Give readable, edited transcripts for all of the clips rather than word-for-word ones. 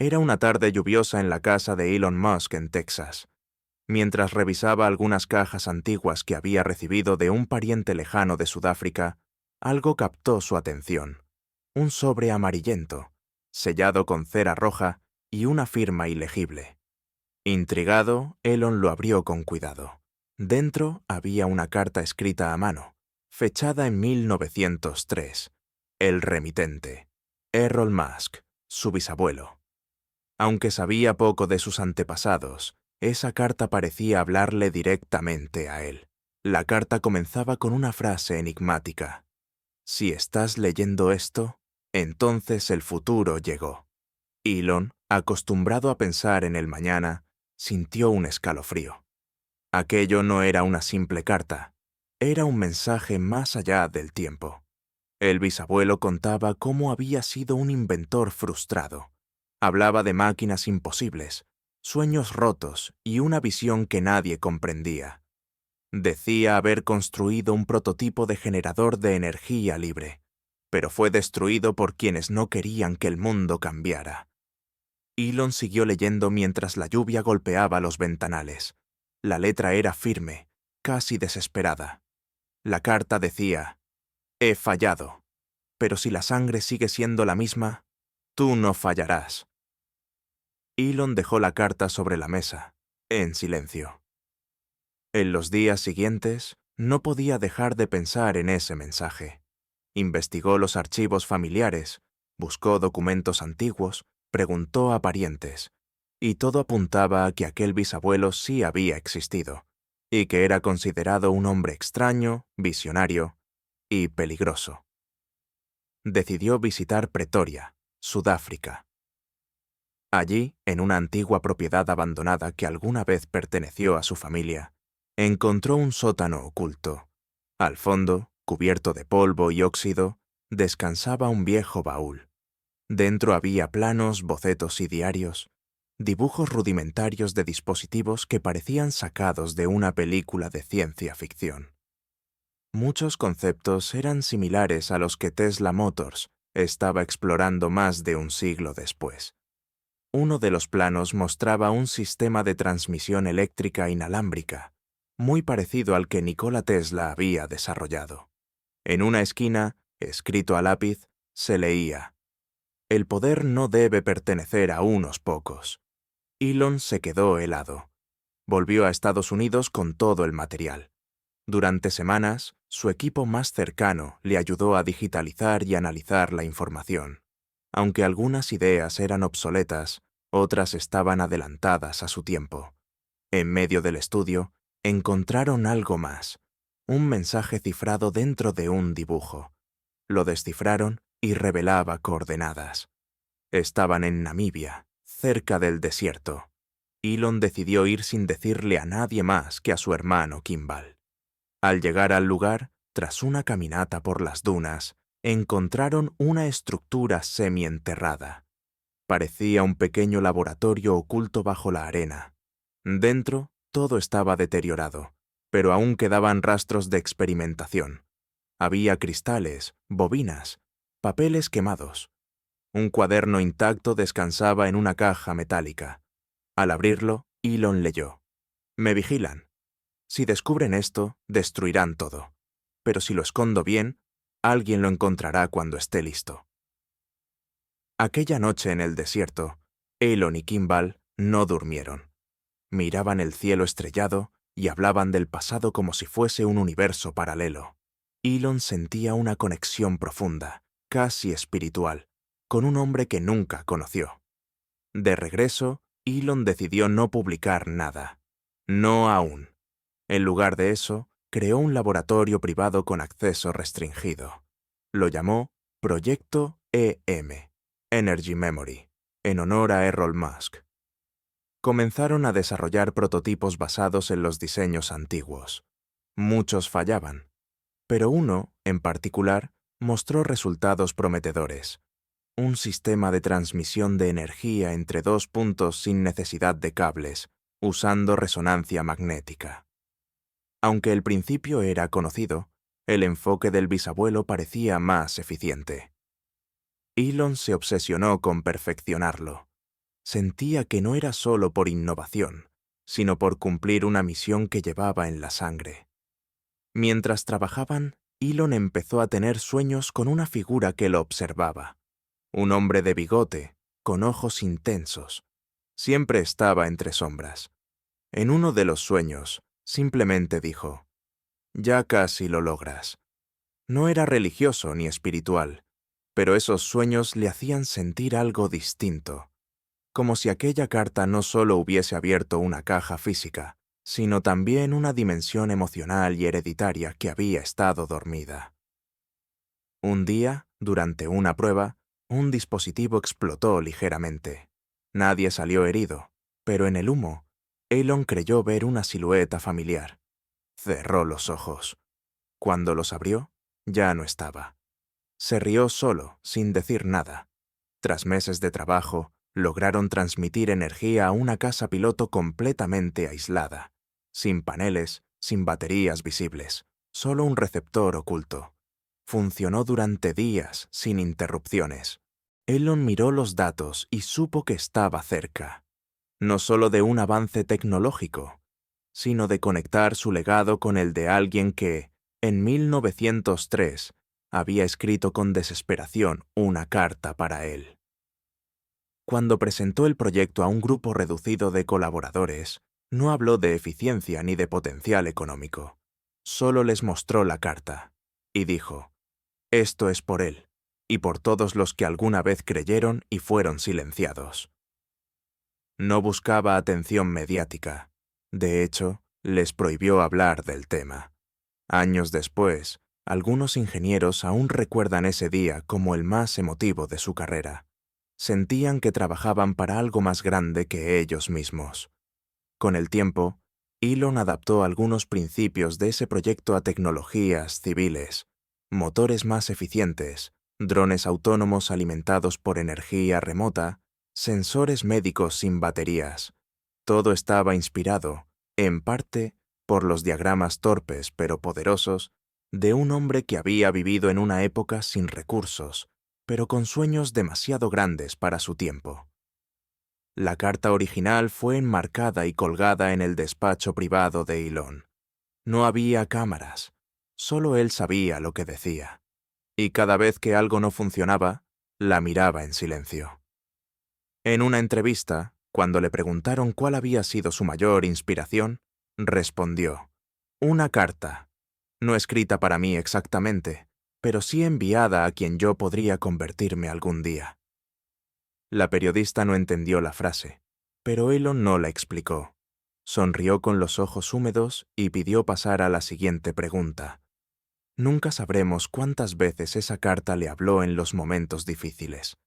Era una tarde lluviosa en la casa de Elon Musk en Texas. Mientras revisaba algunas cajas antiguas que había recibido de un pariente lejano de Sudáfrica, algo captó su atención. Un sobre amarillento, sellado con cera roja y una firma ilegible. Intrigado, Elon lo abrió con cuidado. Dentro había una carta escrita a mano, fechada en 1903. El remitente, Errol Musk, su bisabuelo. Aunque sabía poco de sus antepasados, esa carta parecía hablarle directamente a él. La carta comenzaba con una frase enigmática. Si estás leyendo esto, entonces el futuro llegó. Elon, acostumbrado a pensar en el mañana, sintió un escalofrío. Aquello no era una simple carta, era un mensaje más allá del tiempo. El bisabuelo contaba cómo había sido un inventor frustrado. Hablaba de máquinas imposibles, sueños rotos y una visión que nadie comprendía. Decía haber construido un prototipo de generador de energía libre, pero fue destruido por quienes no querían que el mundo cambiara. Elon siguió leyendo mientras la lluvia golpeaba los ventanales. La letra era firme, casi desesperada. La carta decía: «He fallado, pero si la sangre sigue siendo la misma, tú no fallarás». Elon dejó la carta sobre la mesa, en silencio. En los días siguientes, no podía dejar de pensar en ese mensaje. Investigó los archivos familiares, buscó documentos antiguos, preguntó a parientes, y todo apuntaba a que aquel bisabuelo sí había existido, y que era considerado un hombre extraño, visionario y peligroso. Decidió visitar Pretoria, Sudáfrica. Allí, en una antigua propiedad abandonada que alguna vez perteneció a su familia, encontró un sótano oculto. Al fondo, cubierto de polvo y óxido, descansaba un viejo baúl. Dentro había planos, bocetos y diarios, dibujos rudimentarios de dispositivos que parecían sacados de una película de ciencia ficción. Muchos conceptos eran similares a los que Tesla Motors estaba explorando más de un siglo después. Uno de los planos mostraba un sistema de transmisión eléctrica inalámbrica, muy parecido al que Nikola Tesla había desarrollado. En una esquina, escrito a lápiz, se leía: «El poder no debe pertenecer a unos pocos». Elon se quedó helado. Volvió a Estados Unidos con todo el material. Durante semanas, su equipo más cercano le ayudó a digitalizar y analizar la información. Aunque algunas ideas eran obsoletas, otras estaban adelantadas a su tiempo. En medio del estudio, encontraron algo más, un mensaje cifrado dentro de un dibujo. Lo descifraron y revelaba coordenadas. Estaban en Namibia, cerca del desierto. Elon decidió ir sin decirle a nadie más que a su hermano Kimball. Al llegar al lugar, tras una caminata por las dunas, encontraron una estructura semienterrada. Parecía un pequeño laboratorio oculto bajo la arena. Dentro, todo estaba deteriorado, pero aún quedaban rastros de experimentación. Había cristales, bobinas, papeles quemados. Un cuaderno intacto descansaba en una caja metálica. Al abrirlo, Elon leyó: «Me vigilan. Si descubren esto, destruirán todo. Pero si lo escondo bien, alguien lo encontrará cuando esté listo». Aquella noche en el desierto, Elon y Kimball no durmieron. Miraban el cielo estrellado y hablaban del pasado como si fuese un universo paralelo. Elon sentía una conexión profunda, casi espiritual, con un hombre que nunca conoció. De regreso, Elon decidió no publicar nada. No aún. En lugar de eso, creó un laboratorio privado con acceso restringido. Lo llamó Proyecto EM, Energy Memory, en honor a Errol Musk. Comenzaron a desarrollar prototipos basados en los diseños antiguos. Muchos fallaban, pero uno, en particular, mostró resultados prometedores. Un sistema de transmisión de energía entre dos puntos sin necesidad de cables, usando resonancia magnética. Aunque el principio era conocido, el enfoque del bisabuelo parecía más eficiente. Elon se obsesionó con perfeccionarlo. Sentía que no era solo por innovación, sino por cumplir una misión que llevaba en la sangre. Mientras trabajaban, Elon empezó a tener sueños con una figura que lo observaba. Un hombre de bigote, con ojos intensos. Siempre estaba entre sombras. En uno de los sueños, simplemente dijo: «Ya casi lo logras». No era religioso ni espiritual, pero esos sueños le hacían sentir algo distinto, como si aquella carta no solo hubiese abierto una caja física, sino también una dimensión emocional y hereditaria que había estado dormida. Un día, durante una prueba, un dispositivo explotó ligeramente. Nadie salió herido, pero en el humo, Elon creyó ver una silueta familiar. Cerró los ojos. Cuando los abrió, ya no estaba. Se rió solo, sin decir nada. Tras meses de trabajo, lograron transmitir energía a una casa piloto completamente aislada, sin paneles, sin baterías visibles, solo un receptor oculto. Funcionó durante días, sin interrupciones. Elon miró los datos y supo que estaba cerca, no solo de un avance tecnológico, sino de conectar su legado con el de alguien que, en 1903, había escrito con desesperación una carta para él. Cuando presentó el proyecto a un grupo reducido de colaboradores, no habló de eficiencia ni de potencial económico. Solo les mostró la carta y dijo: «Esto es por él y por todos los que alguna vez creyeron y fueron silenciados». No buscaba atención mediática. De hecho, les prohibió hablar del tema. Años después, algunos ingenieros aún recuerdan ese día como el más emotivo de su carrera. Sentían que trabajaban para algo más grande que ellos mismos. Con el tiempo, Elon adaptó algunos principios de ese proyecto a tecnologías civiles, motores más eficientes, drones autónomos alimentados por energía remota, sensores médicos sin baterías. Todo estaba inspirado, en parte, por los diagramas torpes pero poderosos de un hombre que había vivido en una época sin recursos, pero con sueños demasiado grandes para su tiempo. La carta original fue enmarcada y colgada en el despacho privado de Elon. No había cámaras, solo él sabía lo que decía, y cada vez que algo no funcionaba, la miraba en silencio. En una entrevista, cuando le preguntaron cuál había sido su mayor inspiración, respondió: «Una carta, no escrita para mí exactamente, pero sí enviada a quien yo podría convertirme algún día». La periodista no entendió la frase, pero Elon no la explicó. Sonrió con los ojos húmedos y pidió pasar a la siguiente pregunta. Nunca sabremos cuántas veces esa carta le habló en los momentos difíciles,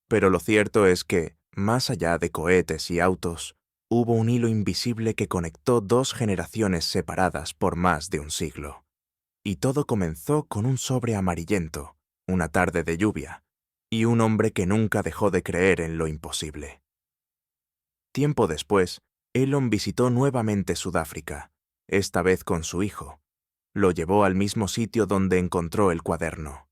pero lo cierto es que, más allá de cohetes y autos, hubo un hilo invisible que conectó dos generaciones separadas por más de un siglo. Y todo comenzó con un sobre amarillento, una tarde de lluvia, y un hombre que nunca dejó de creer en lo imposible. Tiempo después, Elon visitó nuevamente Sudáfrica, esta vez con su hijo. Lo llevó al mismo sitio donde encontró el cuaderno.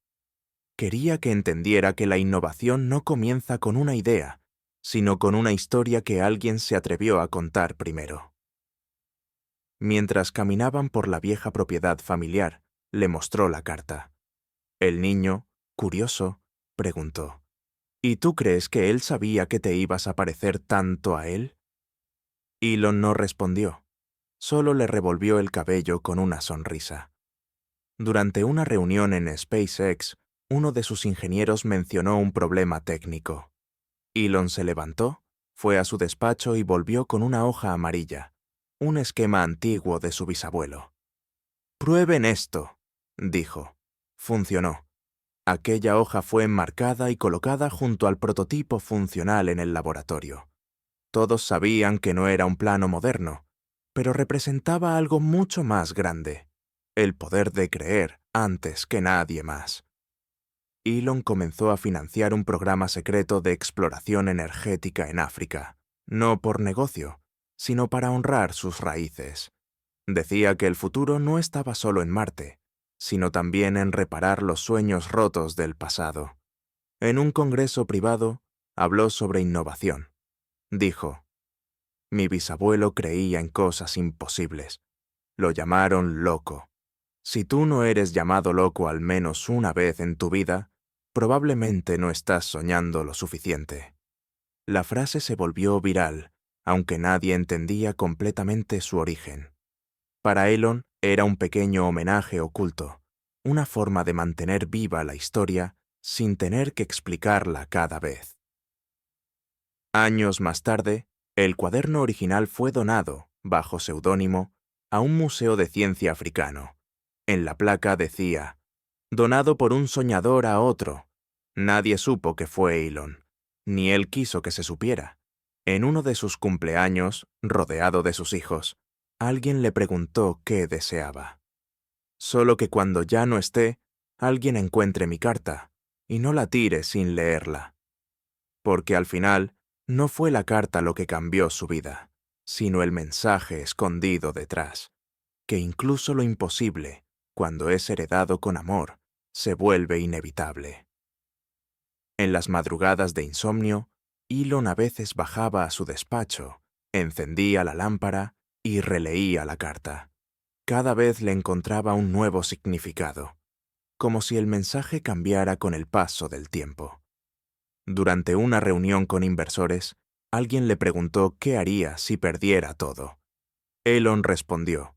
Quería que entendiera que la innovación no comienza con una idea, sino con una historia que alguien se atrevió a contar primero. Mientras caminaban por la vieja propiedad familiar, le mostró la carta. El niño, curioso, preguntó: «¿Y tú crees que él sabía que te ibas a parecer tanto a él?». Elon no respondió, solo le revolvió el cabello con una sonrisa. Durante una reunión en SpaceX, uno de sus ingenieros mencionó un problema técnico. Elon se levantó, fue a su despacho y volvió con una hoja amarilla, un esquema antiguo de su bisabuelo. «Prueben esto», dijo. Funcionó. Aquella hoja fue enmarcada y colocada junto al prototipo funcional en el laboratorio. Todos sabían que no era un plano moderno, pero representaba algo mucho más grande: el poder de creer antes que nadie más. Elon comenzó a financiar un programa secreto de exploración energética en África, no por negocio, sino para honrar sus raíces. Decía que el futuro no estaba solo en Marte, sino también en reparar los sueños rotos del pasado. En un congreso privado, habló sobre innovación. dijo. Mi bisabuelo creía en cosas imposibles. Lo llamaron loco. Si tú no eres llamado loco al menos una vez en tu vida, probablemente no estás soñando lo suficiente. La frase se volvió viral, aunque nadie entendía completamente su origen. Para Elon era un pequeño homenaje oculto, una forma de mantener viva la historia sin tener que explicarla cada vez. Años más tarde, el cuaderno original fue donado, bajo seudónimo, a un museo de ciencia africano. En la placa decía, donado por un soñador a otro. Nadie supo que fue Elon, ni él quiso que se supiera. En uno de sus cumpleaños, rodeado de sus hijos, alguien le preguntó qué deseaba. Solo que cuando ya no esté, alguien encuentre mi carta, y no la tire sin leerla. Porque al final, no fue la carta lo que cambió su vida, sino el mensaje escondido detrás, que incluso lo imposible, cuando es heredado con amor, se vuelve inevitable. En las madrugadas de insomnio, Elon a veces bajaba a su despacho, encendía la lámpara y releía la carta. Cada vez le encontraba un nuevo significado, como si el mensaje cambiara con el paso del tiempo. Durante una reunión con inversores, alguien le preguntó qué haría si perdiera todo. Elon respondió,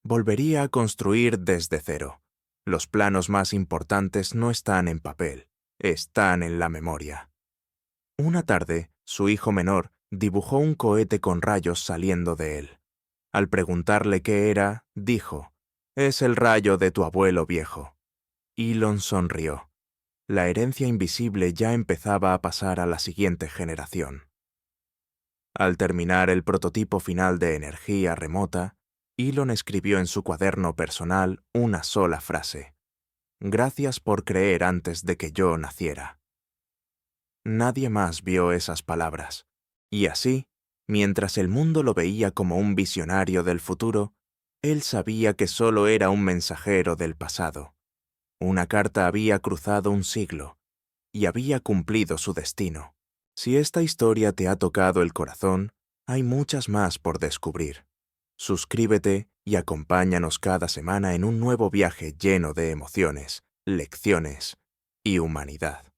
volvería a construir desde cero. Los planos más importantes no están en papel, están en la memoria. Una tarde, su hijo menor dibujó un cohete con rayos saliendo de él. Al preguntarle qué era, dijo, «Es el rayo de tu abuelo viejo». Elon sonrió. La herencia invisible ya empezaba a pasar a la siguiente generación. Al terminar el prototipo final de energía remota, Elon escribió en su cuaderno personal una sola frase. «Gracias por creer antes de que yo naciera». Nadie más vio esas palabras. Y así, mientras el mundo lo veía como un visionario del futuro, él sabía que solo era un mensajero del pasado. Una carta había cruzado un siglo y había cumplido su destino. Si esta historia te ha tocado el corazón, hay muchas más por descubrir. Suscríbete y acompáñanos cada semana en un nuevo viaje lleno de emociones, lecciones y humanidad.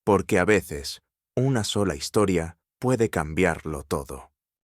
Porque a veces, una sola historia puede cambiarlo todo.